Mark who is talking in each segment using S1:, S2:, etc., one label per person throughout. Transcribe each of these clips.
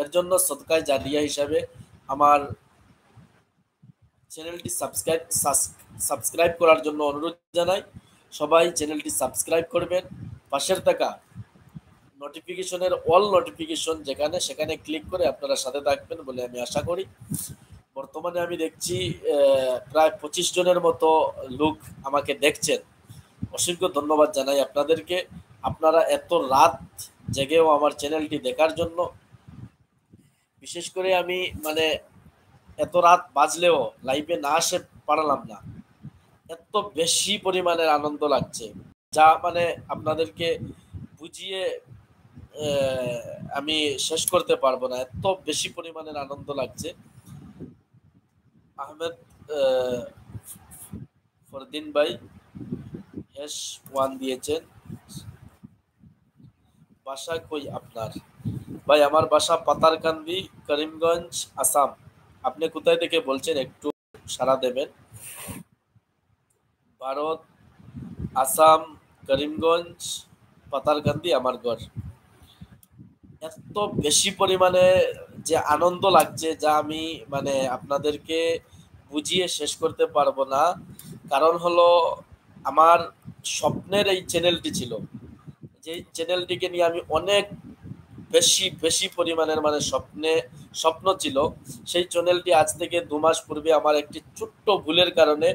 S1: এর জন্য সদকায়ে জারিয়া হিসাবে আমার চ্যানেলটি সাবস্ক্রাইব করার জন্য অনুরোধ জানাই। সবাই চ্যানেলটি সাবস্ক্রাইব করবেন, পাশের থাকা নোটিফিকেশনের অল নোটিফিকেশন যেখানে সেখানে ক্লিক করে আপনারা সাথে থাকবেন বলে আমি আশা করি। বর্তমানে আমি দেখছি প্রায় 25 জনের মতো লোক আমাকে দেখছেন। অসংখ্য ধন্যবাদ জানাই আপনাদেরকে। আপনারা এত রাত জেগেও আমার চ্যানেলটি দেখার জন্য। বিশেষ করে আমি মানে এত রাত বাজলেও লাইভে না আসে পারলাম না, এত বেশি পরিমাণের আনন্দ লাগছে যা মানে আপনাদেরকে বুঝিয়ে আমি শেষ করতে পারবো না, এত বেশি পরিমাণের আনন্দ লাগছে। আহমেদ ফরদিন ভাই হ্যাশ 1 দিয়েছেন। বাসা কই আপনার? ভাই আমার বাসা পাতারকান্দি, করিমগঞ্জ, আসাম। আপনি কোথায় থেকে বলছেন একটু সাড়া দেবেন। ভারত, আসাম, করিমগঞ্জ, পাতারকান্দি আমার ঘর। এত বেশি পরিমাণে যে আনন্দ লাগছে যা আমি মানে আপনাদেরকে বুঝিয়ে শেষ করতে পারবো না। কারণ হলো আমার স্বপ্নের এই চ্যানেলটি ছিল, যে চ্যানেলটিকে নিয়ে আমি অনেক বেশি বেশি পরিমাণের মানে স্বপ্ন ছিল। সেই চ্যানেলটি আজ থেকে 2 মাস পূর্বে আমার একটি ছোট্ট ভুলের কারণে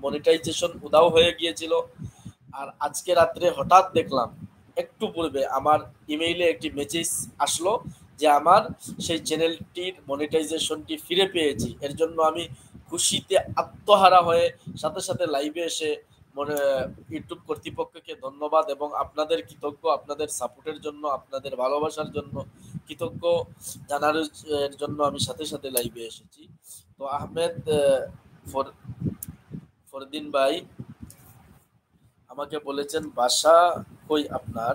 S1: মনিটাইজেশন উধাও হয়ে গিয়েছিল। আর আজকে রাত্রে হঠাৎ দেখলাম একটু পূর্বে আমার ইমেইলে একটি মেসেজ আসলো যে আমার সেই চ্যানেলটির মনিটাইজেশনটি ফিরে পেয়েছি। এর জন্য আমি খুশিতে আত্মহারা হয়ে সাথে সাথে লাইভে এসে মনে ইউটিউব কর্তৃপক্ষকে ধন্যবাদ এবং আপনাদের কৃতজ্ঞ, আপনাদের সাপোর্টের জন্য, আপনাদের ভালোবাসার জন্য কৃতজ্ঞ জানার জন্য আমি সাথে সাথে লাইভে এসেছি। তো আহমেদ ফরদিন ভাই আমাকে বলেছেন বাসা কই আপনার।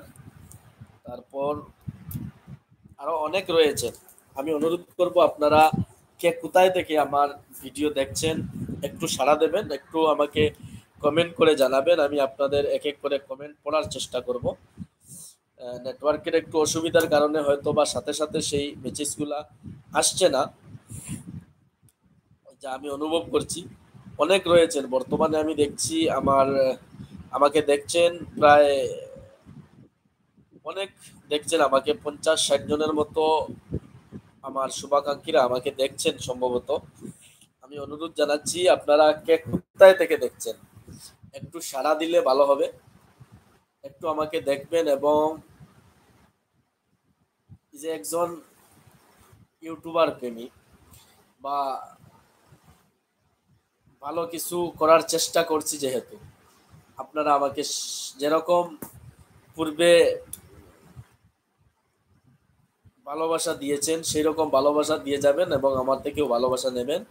S1: তারপর আরো অনেক রয়েছেন। আমি অনুরোধ করব আপনারা কে কোথায় থেকে আমার ভিডিও দেখছেন একটু সাড়া দেবেন, একটু আমাকে কমেন্ট করে জানাবেন। আমি আপনাদের এক এক করে কমেন্ট পড়ার চেষ্টা করব। নেটওয়ার্কের একটু অসুবিধার কারণে হয়তো বা সাথে সাথে সেই মেসেজগুলা আসছে না, যা আমি অনুভব করছি। অনেক রয়েছেন বর্তমানে আমি দেখছি আমাকে দেখছেন প্রায় অনেক দেখছেন আমাকে 50-60 জনের মতো আমার শুভাকাঙ্ক্ষীরা আমাকে দেখছেন সম্ভবত। আমি অনুরোধ জানাচ্ছি আপনারা কে কোথায় থেকে দেখছেন একটু সাড়া দিলে ভালো হবে। একটু আমাকে দেখবেন এবং যে একজন ইউটিউবার প্রেমী বা ভালো কিছু করার চেষ্টা করছি, যেহেতু আপনারা আমাকে যেরকম পূর্বে ভালোবাসা দিয়েছেন সেই রকম ভালোবাসা দিয়ে যাবেন এবং আমার থেকেও ভালোবাসা নেবেন।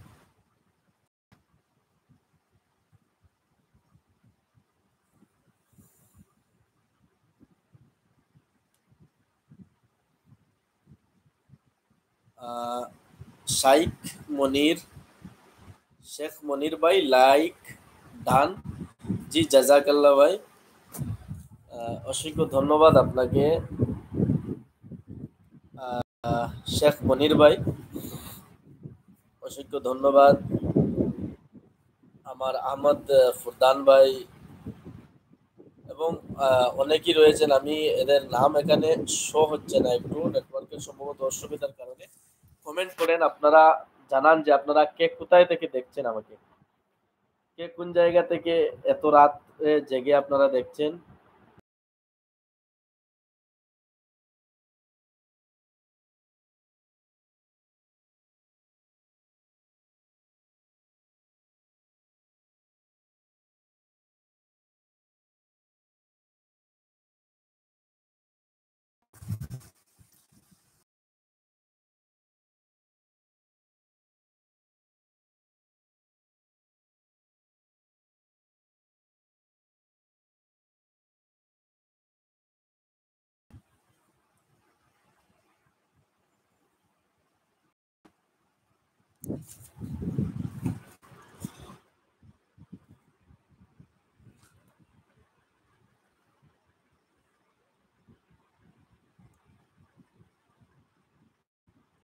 S1: শাইখ মনির, শেখ মনির ভাই লাইক ডান। জি জাজাকাল্লাহ ভাই, অসংখ্য ধন্যবাদ আপনাকে শেখ মনির ভাই, অসংখ্য ধন্যবাদ। আমার আহমদ ফুরদান ভাই এবং অনেকেই রয়েছেন, আমি এদের নাম এখানে শো হচ্ছে না, একটু নেটওয়ার্কের সম্ভবত অসুবিধার কারণে। কমেন্ট করেন আপনারা, জানান যে আপনারা কে কোথায় থেকে দেখছেন আমাকে, কে কোন জায়গা থেকে এত রাত জেগে আপনারা দেখছেন।